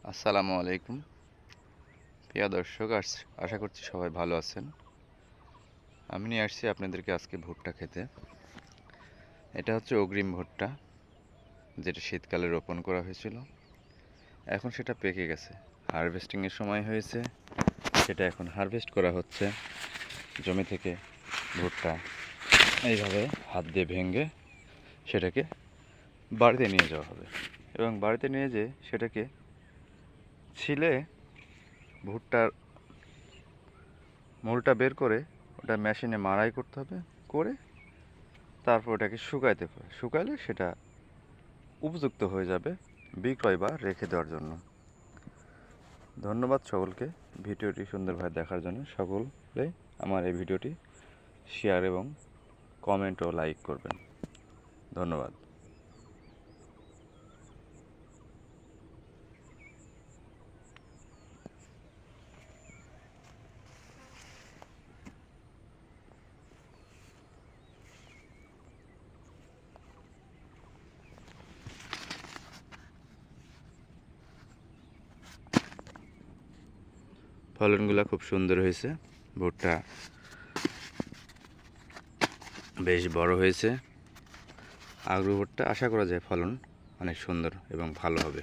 আসসালামু আলাইকুম প্রিয় দর্শক, আশা করছি সবাই ভালো আছেন। আমি নিয়ে আসছি আপনাদেরকে আজকে ভুট্টা খেতে। এটা হচ্ছে অগ্রিম ভুট্টা, যেটা শীতকালে রোপণ করা হয়েছিল। এখন সেটা পেকে গেছে, হারভেস্টিংয়ের সময় হয়েছে। সেটা এখন হারভেস্ট করা হচ্ছে জমি থেকে। ভুট্টা এইভাবে হাত দিয়ে ভেঙে সেটাকে বাড়িতে নিয়ে যাওয়া হবে, এবং বাড়িতে নিয়ে যেয়ে সেটাকে ছিলে ভুট্টার মূলটা বের করে ওটা মেশিনে মাড়াই করতে হবে। করে তারপর ওটাকে শুকাইতে হবে। শুকাইলে সেটা উপযুক্ত হয়ে যাবে বিক্রয় বা রেখে দেওয়ার জন্য। ধন্যবাদ সকলকে ভিডিওটি সুন্দরভাবে দেখার জন্য। সকলে আমার এই ভিডিওটি শেয়ার এবং কমেন্ট ও লাইক করবেন। ধন্যবাদ। ফলনগুলো খুব সুন্দর হয়েছে। ভুট্টা বেশ বড় হয়েছে। আগ্রহ ভুট্টা, আশা করা যায় ফলন অনেক সুন্দর এবং ভালো হবে।